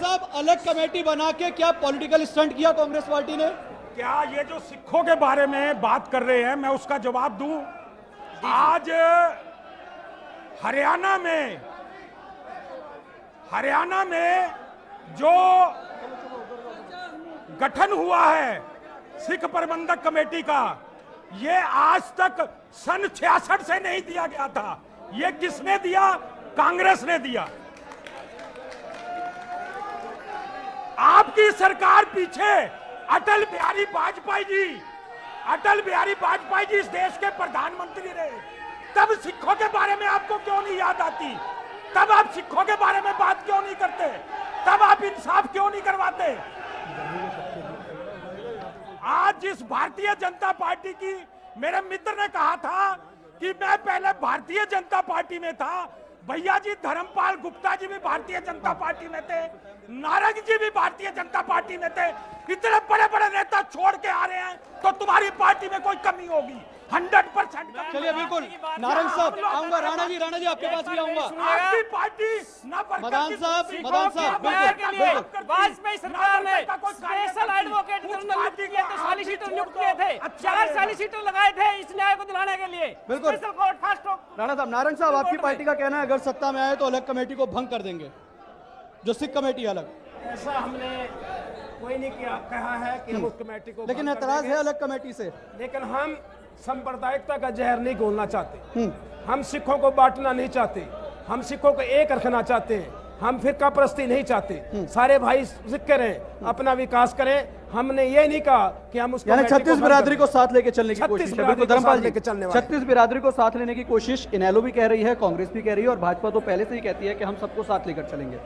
साहब, अलग कमेटी बना के क्या पॉलिटिकल स्टंट किया कांग्रेस पार्टी ने? क्या ये जो सिखों के बारे में बात कर रहे हैं, मैं उसका जवाब दूं? आज हरियाणा में जो गठन हुआ है सिख प्रबंधक कमेटी का, ये आज तक सन 66 से नहीं दिया गया था। ये किसने दिया? कांग्रेस ने दिया। आपकी सरकार पीछे अटल बिहारी वाजपेयी जी इस देश के प्रधानमंत्री रहे। तब सिखों के बारे में आपको क्यों नहीं याद आती? तब आप सिखों के बारे में बात क्यों नहीं करते? तब आप इंसाफ क्यों नहीं करवाते? आज जिस भारतीय जनता पार्टी की, मेरे मित्र ने कहा था कि मैं पहले भारतीय जनता पार्टी में था। भैया जी, धर्मपाल गुप्ता जी भी भारतीय जनता पार्टी में थे, नारंग जी भी भारतीय जनता पार्टी में थे। इतने बड़े बड़े नेता छोड़ के आ रहे हैं तो तुम्हारी पार्टी में कोई कमी होगी। 100%। चलिए बिल्कुल, नारंग साहब आऊंगा, राणा जी आपके पास भी आऊंगा। आपकी पार्टी मदान साहब वाजपेयी सरकार ने स्पेशल एडवोकेट जनरल किए थे, सॉलिसिटर नियुक्त किए थे, 4 सॉलिसिटर लगाए थे इस न्याय को दिलाने के लिए। बिल्कुल। Special court fast track. Rana साहब, नारंग साहब, आपकी पार्टी का कहना है अगर सत्ता में आए तो अलग कमेटी को भंग कर देंगे, जो सिख कमेटी अलग। ऐसा हमने कोई नहीं कहा है कि हम उस कमेटी को, लेकिन एतराज है अलग कमेटी से। लेकिन हम सांप्रदायिकता का जहर नहीं घोलना चाहते। हम सिखों को बांटना नहीं चाहते। हम सिखों को एक रखना चाहते हैं। हम फिरका परस्ती नहीं चाहते। सारे भाई सिख रहें, अपना विकास करें। हमने ये नहीं कहा कि हम उसको, यानी 36 बिरादरी को साथ लेके चलने की कोशिश है। बिल्कुल धर्मपाल जी, 36 बिरादरी को साथ लेने की कोशिश इनेलो भी कह रही है, कांग्रेस भी कह रही है और भाजपा तो पहले से ही कहती है कि हम सबको साथ लेकर चलेंगे।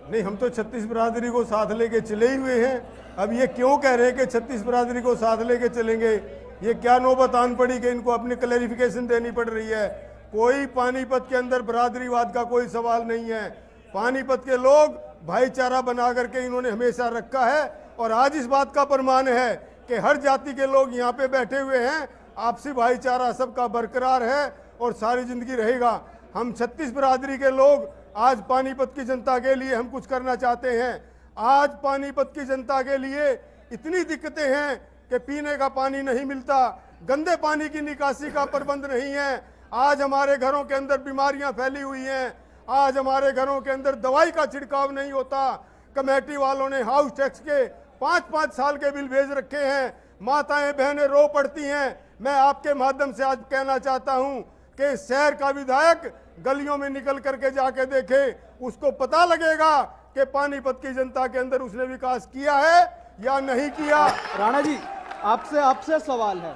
नहीं, हम तो 36 बिरादरी को साथ लेके चले ही हुए हैं। अब ये क्यों कह रहे हैं कि 36 बिरादरी को साथ लेके चलेंगे? ये क्या नौबत आन पड़ी कि इनको अपनी क्लैरिफिकेशन देनी पड़ रही है? कोई पानीपत के अंदर बिरादरीवाद का कोई सवाल नहीं है। पानीपत के लोग भाईचारा बना करके इन्होंने हमेशा रखा है और आज इस बात का प्रमाण है कि हर जाति के लोग यहाँ पे बैठे हुए हैं। आपसी भाईचारा सबका बरकरार है और सारी जिंदगी रहेगा। हम 36 बिरादरी के लोग आज पानीपत की जनता के लिए हम कुछ करना चाहते हैं। आज पानीपत की जनता के लिए इतनी दिक्कतें हैं कि पीने का पानी नहीं मिलता, गंदे पानी की निकासी का प्रबंध नहीं है। आज हमारे घरों के अंदर बीमारियां फैली हुई हैं। आज हमारे घरों के अंदर दवाई का छिड़काव नहीं होता। कमेटी वालों ने हाउस टैक्स के 5-5 साल के बिल भेज रखे हैं। माताएं बहनें रो पड़ती हैं। मैं आपके माध्यम से आज कहना चाहता हूं कि शहर का विधायक गलियों में निकल करके जाके देखे, उसको पता लगेगा कि पानीपत की जनता के अंदर उसने विकास किया है या नहीं किया। राणा जी, आपसे सवाल है।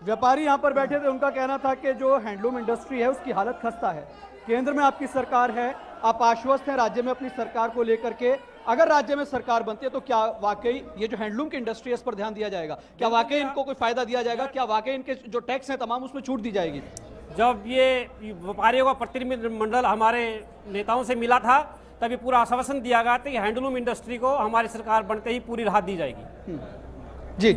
व्यापारी यहाँ पर बैठे थे, उनका कहना था कि जो हैंडलूम इंडस्ट्री है उसकी हालत खस्ता है। केंद्र में आपकी सरकार है, आप आश्वस्त हैं राज्य में अपनी सरकार को लेकर के। अगर राज्य में सरकार बनती है तो क्या वाकई ये जो हैंडलूम की इंडस्ट्री है इस पर ध्यान दिया जाएगा? क्या वाकई इनको कोई फायदा दिया जाएगा? क्या वाकई इनके जो टैक्स हैं तमाम उसमें छूट दी जाएगी? जब ये व्यापारियों का प्रतिनिधिमंडल हमारे नेताओं से मिला था तभी पूरा आश्वासन दिया गया था कि हैंडलूम इंडस्ट्री को हमारी सरकार बनते ही पूरी राहत दी जाएगी। जी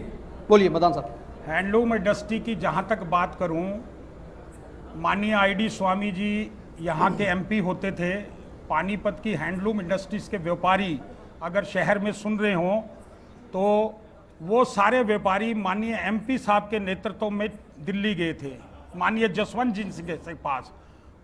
बोलिए मदान साहब। हैंडलूम इंडस्ट्री की जहां तक बात करूं, माननीय आईडी स्वामी जी यहाँ के एमपी होते थे। पानीपत की हैंडलूम इंडस्ट्रीज के व्यापारी अगर शहर में सुन रहे हों तो वो सारे व्यापारी माननीय एमपी साहब के नेतृत्व में दिल्ली गए थे, माननीय जसवंत जी के पास।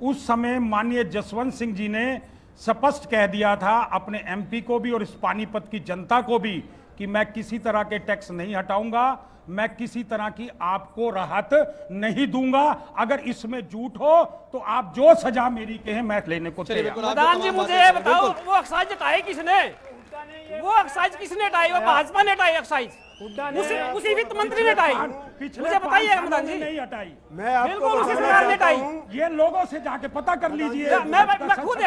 उस समय माननीय जसवंत सिंह जी ने स्पष्ट कह दिया था अपने एमपी को भी और इस पानीपत की जनता को भी कि मैं किसी तरह के टैक्स नहीं हटाऊंगा, मैं किसी तरह की आपको राहत नहीं दूंगा। अगर इसमें झूठ हो तो आप जो सजा मेरी कहें मैं लेने को तैयार। मदान जी, मुझे ये बताओ, वो एक्साइज हटाई किसने? वो एक्साइज किसने हटाई? वो भाजपा ने हटाई एक्साइज, उसी वित्त मंत्री ने हटाई। मुझे बताइए मदान जी। नहीं हटाई, मैं बिल्कुल उसी सरकार ने हटाई। ये लोगों से जाके पता कर लीजिए। मैं खुद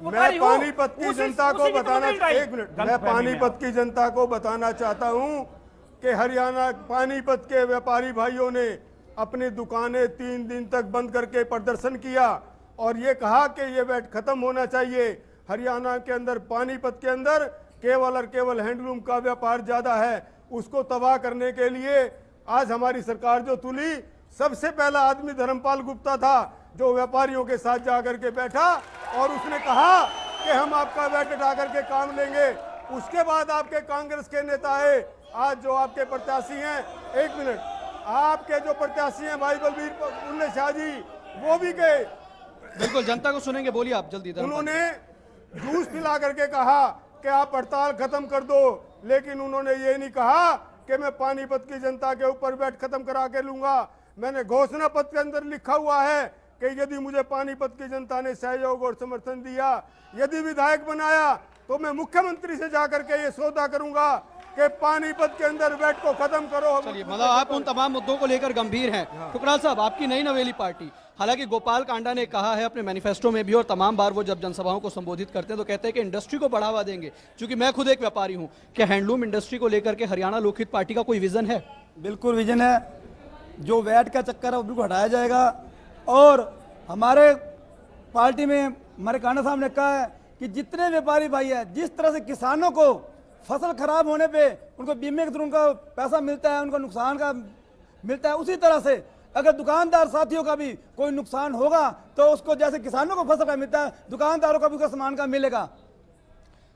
मैं पानीपत की जनता को बताना, एक मिनट, मैं पानीपत की जनता को बताना चाहता हूं कि हरियाणा पानीपत के व्यापारी भाइयों ने अपनी दुकानें 3 दिन तक बंद करके प्रदर्शन किया और ये कहा कि ये वेट खत्म होना चाहिए। हरियाणा के अंदर पानीपत के अंदर केवल और केवल हैंडलूम का व्यापार ज्यादा है, उसको तबाह करने के लिए आज हमारी सरकार जो तुली, सबसे पहला आदमी धर्मपाल गुप्ता था जो व्यापारियों के साथ जाकर के बैठा और उसने कहा कि हम आपका वैट उठा करके काम लेंगे। उसके बाद आपके कांग्रेस के नेता है, आज जो आपके प्रत्याशी हैं, एक मिनट, आपके जो प्रत्याशी हैं भाई बलबीर बुल्ले शाह जी, वो भी गए, बिल्कुल जनता को सुनेंगे, बोलिए आप जल्दी। उन्होंने जूस पिला करके कहा कि आप हड़ताल खत्म कर दो, लेकिन उन्होंने ये नहीं कहा कि मैं पानीपत की जनता के ऊपर वैट खत्म करा के लूंगा। मैंने घोषणा पत्र के अंदर लिखा हुआ है कि यदि मुझे पानीपत की जनता ने सहयोग और समर्थन दिया, यदि विधायक बनाया, तो मैं मुख्यमंत्री से जाकर के ये सौदा करूंगा कि पानीपत के अंदर वैट को खत्म करो। चलिए, मतलब आप उन तमाम मुद्दों को लेकर गंभीर हैं। ठुकराल साहब, आपकी नई नवेली पार्टी, हालांकि गोपाल कांडा ने कहा है अपने मैनिफेस्टो में भी और तमाम बार वो जब जनसभाओं को संबोधित करते हैं तो कहते हैं कि इंडस्ट्री को बढ़ावा देंगे। क्योंकि मैं खुद एक व्यापारी हूं, क्या हैंडलूम इंडस्ट्री को लेकर के हरियाणा लोकहित पार्टी का कोई विजन है? बिल्कुल विजन है। जो वैट का चक्कर है वो बिल्कुल हटाया जाएगा। और हमारे पार्टी में हमारे कांडा साहब ने कहा है कि जितने व्यापारी भाई हैं, जिस तरह से किसानों को फसल खराब होने पे उनको बीमे के थ्रू उनका पैसा मिलता है, उनको नुकसान का मिलता है, उसी तरह से अगर दुकानदार साथियों का भी कोई नुकसान होगा तो उसको जैसे किसानों को फसल का मिलता है, दुकानदारों का भी उसका सामान का मिलेगा।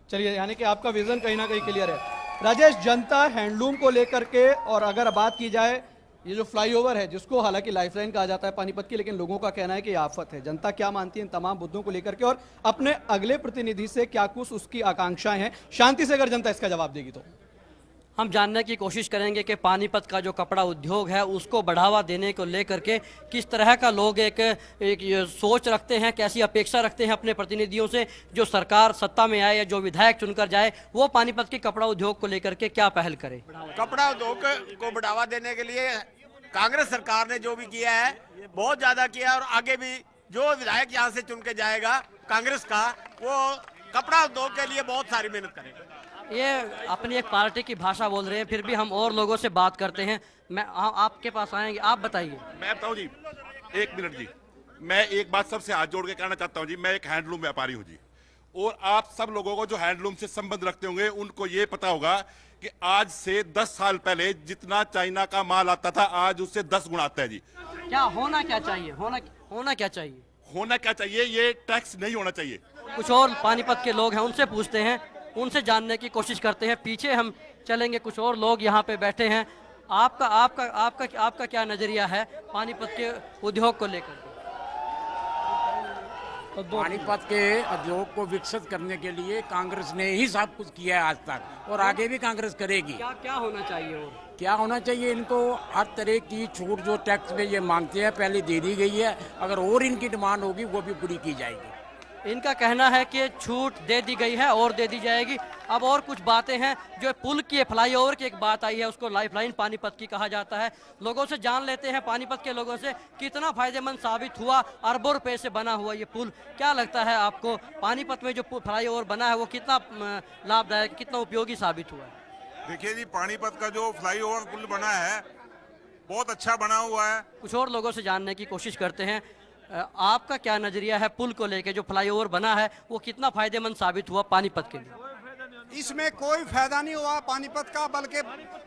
चलिए, यानी कि आपका विजन कहीं ना कहीं क्लियर है। राजेश, जनता हैंडलूम को लेकर के, और अगर बात की जाए ये जो फ्लाईओवर है जिसको हालांकि लाइफलाइन कहा जाता है पानीपत की, लेकिन लोगों का कहना है कि ये आफत है। जनता क्या मानती है इन तमाम मुद्दों को लेकर के, और अपने अगले प्रतिनिधि से क्या कुछ उसकी आकांक्षाएं हैं, शांति से अगर जनता इसका जवाब देगी तो हम जानने की कोशिश करेंगे कि पानीपत का जो कपड़ा उद्योग है उसको बढ़ावा देने को लेकर के किस तरह का लोग एक ये सोच रखते हैं, कैसी अपेक्षा रखते हैं अपने प्रतिनिधियों से। जो सरकार सत्ता में आए या जो विधायक चुनकर जाए, वो पानीपत के कपड़ा उद्योग को लेकर के क्या पहल करे। कपड़ा उद्योग को बढ़ावा देने के लिए कांग्रेस सरकार ने जो भी किया है बहुत ज्यादा किया, और आगे भी जो विधायक यहाँ से चुन के जाएगा कांग्रेस का, वो कपड़ा उद्योग के लिए बहुत सारी मेहनत करेगा। ये अपनी एक पार्टी की भाषा बोल रहे हैं, फिर भी हम और लोगों से बात करते हैं। मैं आपके पास आएंगे, आप बताइए। मैं बताऊं जी, एक मिनट जी, मैं एक बात सबसे हाथ जोड़ के कहना चाहता हूं जी, मैं एक हैंडलूम व्यापारी हूं जी, और आप सब लोगों को जो हैंडलूम से संबंध रखते होंगे उनको ये पता होगा कि आज से 10 साल पहले जितना चाइना का माल आता था, आज उससे 10 गुना आता है जी। क्या होना क्या चाहिए, होना क्या चाहिए? होना क्या चाहिए? ये टैक्स नहीं होना चाहिए। कुछ और पानीपत के लोग हैं, उनसे पूछते हैं, उनसे जानने की कोशिश करते हैं। पीछे हम चलेंगे, कुछ और लोग यहाँ पे बैठे हैं। आपका क्या नजरिया है पानीपत के उद्योग को लेकर? पानीपत के उद्योग को विकसित करने के लिए कांग्रेस ने ही सब कुछ किया है आज तक, और आगे भी कांग्रेस करेगी। क्या होना चाहिए? और क्या होना चाहिए? इनको हर तरह की छूट जो टैक्स में ये मांगते हैं पहले दे दी गई है, अगर और इनकी डिमांड होगी वो भी पूरी की जाएगी। इनका कहना है कि छूट दे दी गई है और दे दी जाएगी। अब और कुछ बातें हैं, जो पुल की फ्लाईओवर की एक बात आई है, उसको लाइफलाइन पानीपत की कहा जाता है। लोगों से जान लेते हैं, पानीपत के लोगों से, कितना फायदेमंद साबित हुआ। अरबों रुपए से बना हुआ ये पुल, क्या लगता है आपको पानीपत में जो फ्लाईओवर बना है वो कितना लाभदायक, कितना उपयोगी साबित हुआ है? देखिए जी, पानीपत का जो फ्लाईओवर पुल बना है बहुत अच्छा बना हुआ है। कुछ और लोगों से जानने की कोशिश करते हैं। आपका क्या नजरिया है पुल को लेके? जो फ्लाईओवर बना है वो कितना फायदेमंद साबित हुआ पानीपत के लिए? इसमें कोई फायदा नहीं हुआ पानीपत का, बल्कि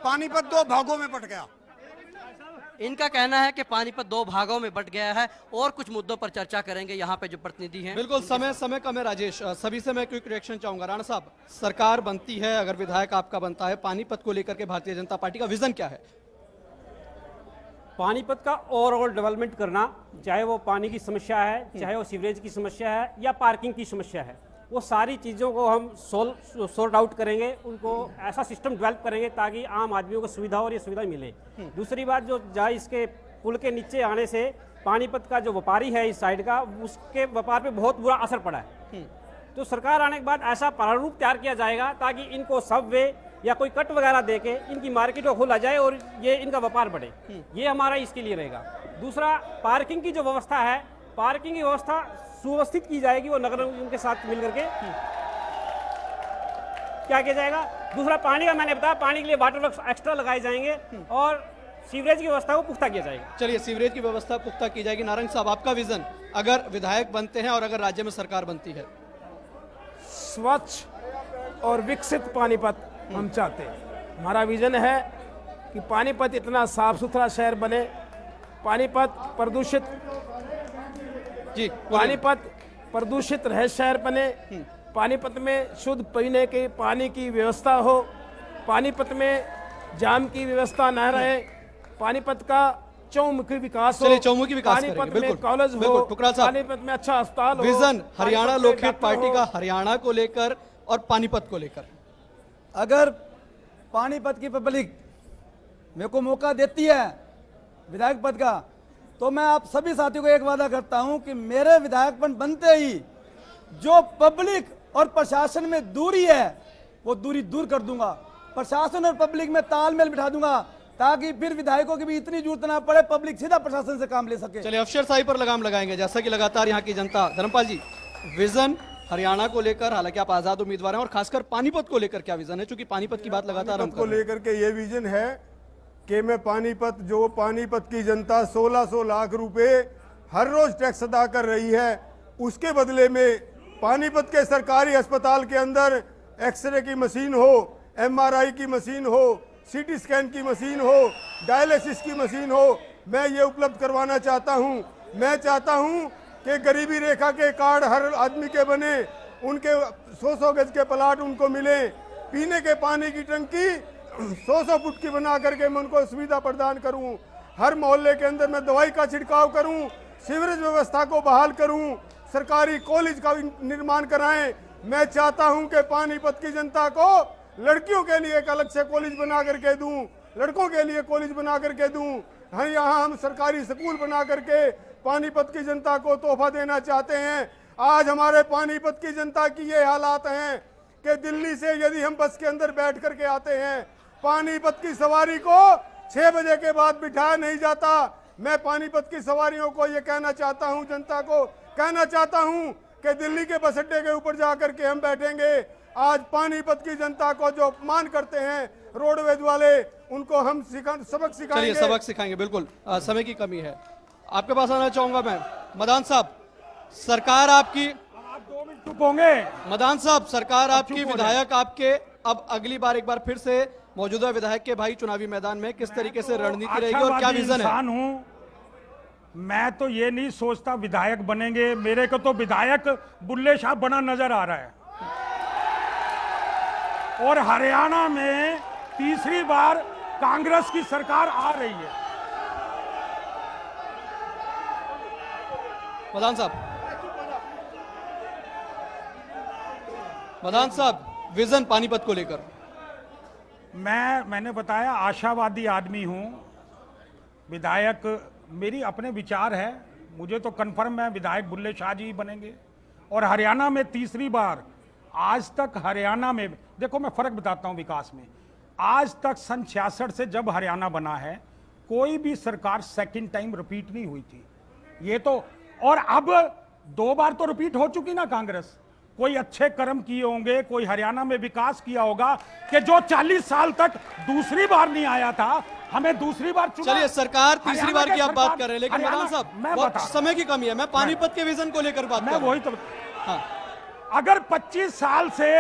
पानीपत 2 भागों में बट गया। इनका कहना है कि पानीपत 2 भागों में बट गया है। और कुछ मुद्दों पर चर्चा करेंगे यहाँ पे जो प्रतिनिधि हैं। बिल्कुल, समय कम है राजेश, सभी से मैं क्विक रिएक्शन चाहूंगा। राणा साहब, सरकार बनती है, अगर विधायक आपका बनता है, पानीपत को लेकर के भारतीय जनता पार्टी का विजन क्या है? पानीपत का ओवरऑल डेवलपमेंट करना, चाहे वो पानी की समस्या है, चाहे वो सीवरेज की समस्या है या पार्किंग की समस्या है, वो सारी चीज़ों को हम सॉर्ट आउट करेंगे। उनको ऐसा सिस्टम डेवलप करेंगे ताकि आम आदमियों को सुविधा और ये सुविधा मिले। दूसरी बात, जो जहाँ इसके पुल के नीचे आने से पानीपत का जो व्यापारी है इस साइड का, उसके व्यापार पे बहुत बुरा असर पड़ा है। तो सरकार आने के बाद ऐसा प्रारूप तैयार किया जाएगा ताकि इनको सबवे या कोई कट वगैरह देके इनकी मार्केट को खोला जाए और ये इनका व्यापार बढ़े। ये हमारा इसके लिए रहेगा। दूसरा, पार्किंग की जो व्यवस्था है, पार्किंग की व्यवस्था सुव्यवस्थित की जाएगी, वो नगर उनके साथ मिलकर के क्या किया जाएगा। दूसरा, पानी का मैंने बताया, पानी के लिए वाटर वर्क्स एक्स्ट्रा लगाए जाएंगे और सीवरेज की व्यवस्था को पुख्ता किया जाएगा। चलिए, सीवरेज की व्यवस्था पुख्ता की जाएगी। नारंग साहब, आपका विजन अगर विधायक बनते हैं और अगर राज्य में सरकार बनती है? स्वच्छ और विकसित पानीपत हम चाहते हैं। हमारा विजन है कि पानीपत इतना साफ सुथरा शहर बने, पानीपत प्रदूषित रह शहर बने, पानीपत में शुद्ध पीने के पानी की व्यवस्था हो, पानीपत में जाम की व्यवस्था न रहे, पानीपत का चौमुखी विकास हो, चलिए चौमुखी विकास पानीपत करेंगे, में बिल्कुल, कॉलेज हो, बिल्कुल, टुकड़ा साहब। पानीपत में अच्छा अस्पताल हो, विजन हरियाणा पानीपत में लोकहित डॉक्टर पार्टी हो। का हरियाणा को लेकर और पानीपत को लेकर। अगर पानीपत की पब्लिक मेरे को मौका देती है विधायक पद का, तो मैं आप सभी साथियों को एक वादा करता हूं कि मेरे विधायक पद बनते ही जो पब्लिक और प्रशासन में दूरी है वो दूरी दूर कर दूंगा, प्रशासन और पब्लिक में तालमेल बिठा दूंगा, ताकि फिर विधायकों की भी इतनी जरूरत ना पड़े, पब्लिक सीधा प्रशासन से काम ले सके। चलिए अफसरशाही पर लगाम लगाएंगे, जैसा कि लगातार यहाँ की जनता। धर्मपाल जी, विजन हरियाणा को लेकर, हालांकि आप आजाद उम्मीदवार हैं, और खासकर पानीपत को लेकर क्या विजन है, क्योंकि पानीपत की बात लगातार हम पानीपत को कर रहे हैं। लेकर के ये विजन है कि मैं पानीपत की जनता 1600 लाख रुपए हर रोज टैक्स अदा कर रही है, उसके बदले में पानीपत के सरकारी अस्पताल के अंदर एक्सरे की मशीन हो, MRI की मशीन हो, CT स्कैन की मशीन हो, डायलिसिस की मशीन हो, मैं ये उपलब्ध करवाना चाहता हूँ। मैं चाहता हूँ कि गरीबी रेखा के कार्ड हर आदमी के बने, उनके 100-100 गज के प्लाट उनको मिले, पीने के पानी की टंकी 100-100 फुट की बना करके मैं उनको सुविधा प्रदान करूं, हर मोहल्ले के अंदर मैं दवाई का छिड़काव करूं, सीवरेज व्यवस्था को बहाल करूं, सरकारी कॉलेज का निर्माण कराएं। मैं चाहता हूं कि पानीपत की जनता को लड़कियों के लिए एक अलग से कॉलेज बना करके दूं, लड़कों के लिए कॉलेज बना करके दूं। हाँ, यहाँ हम सरकारी स्कूल बना करके पानीपत की जनता को तोहफा देना चाहते हैं। आज हमारे पानीपत की जनता की ये हालात हैं कि दिल्ली से यदि हम बस के अंदर बैठ करके आते हैं, पानीपत की सवारी को 6 बजे के बाद बिठाया नहीं जाता। मैं पानीपत की सवारियों को ये कहना चाहता हूँ, जनता को कहना चाहता हूँ कि दिल्ली के बस अड्डे के ऊपर जाकर के हम बैठेंगे। आज पानीपत की जनता को जो अपमान करते हैं रोडवेज वाले, उनको हम सबक सिखाएंगे। चलिए सबक सिखाएंगे, बिल्कुल। समय की कमी है, आपके पास आना चाहूंगा मैं। मदान साहब, सरकार आपकी, आप 2 मिनट चुप होंगे। मदान साहब, सरकार आपकी, विधायक आपके, अब अगली बार एक बार फिर से मौजूदा विधायक के भाई चुनावी मैदान में किस तरीके से रणनीति रहेगी और क्या विजन है? हूँ मैं, तो ये नहीं सोचता विधायक बनेंगे, मेरे को तो विधायक बुल्ले शाह बना नजर आ रहा है। और हरियाणा में तीसरी बार कांग्रेस की सरकार आ रही है। मदान साहब, मदान साहब, विजन पानीपत को लेकर। मैंने बताया आशावादी आदमी हूं, विधायक मेरी अपने विचार है, मुझे तो कंफर्म है विधायक बुल्ले शाह जी बनेंगे। और हरियाणा में तीसरी बार, आज तक हरियाणा में, देखो मैं फर्क बताता हूं विकास में, आज तक सन 66 से जब हरियाणा बना है कोई भी सरकार सेकंड टाइम रिपीट नहीं हुई थी। ये तो, और अब 2 बार तो रिपीट हो चुकी ना कांग्रेस। कोई अच्छे कर्म किए होंगे, कोई हरियाणा में विकास किया होगा कि जो 40 साल तक दूसरी बार नहीं आया था, हमें दूसरी बार चुना। चलिए, सरकार तीसरी बार की आप बात कर रहे हैं, लेकिन मदान साहब बहुत समय की कमी है, मैं पानीपत के विजन को लेकर बात कर रहा हूं। वही तो, हाँ। अगर 25 साल से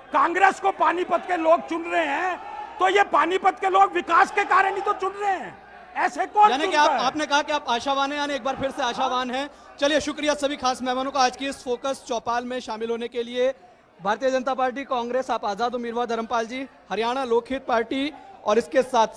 कांग्रेस को पानीपत के लोग चुन रहे हैं, तो ये पानीपत के लोग विकास के कारण ही तो चुन रहे हैं। ऐसे कौन यानी कि आपने कहा कि आप आशावान हैं, यानी एक बार फिर से आशावान हैं। चलिए, शुक्रिया सभी खास मेहमानों का आज की इस फोकस चौपाल में शामिल होने के लिए। भारतीय जनता पार्टी, कांग्रेस, आप आजाद उम्मीदवार धर्मपाल जी, हरियाणा लोकहित पार्टी, और इसके साथ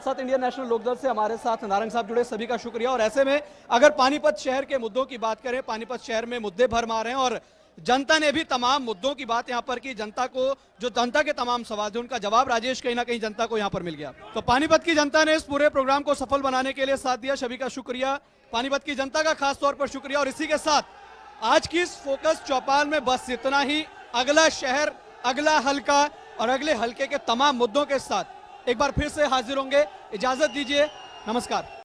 साथ इंडियन नेशनल लोकदल से हमारे साथ नारंग साहब जुड़े, सभी का शुक्रिया। और ऐसे में अगर पानीपत शहर के मुद्दों की बात करें, पानीपत शहर में मुद्दे भरमार हैं और जनता ने भी तमाम मुद्दों की बात यहां पर की। जनता को, जो जनता के तमाम सवाल थे, उनका जवाब राजेश कहीं ना कहीं जनता को यहां पर मिल गया। तो पानीपत की जनता ने इस पूरे प्रोग्राम को सफल बनाने के लिए साथ दिया, सभी का शुक्रिया। पानीपत की जनता का खास तौर पर शुक्रिया। और इसी के साथ आज की इस फोकस चौपाल में बस इतना ही। अगला शहर, अगला हल्का और अगले हल्के के तमाम मुद्दों के साथ एक बार फिर से हाजिर होंगे। इजाजत दीजिए, नमस्कार।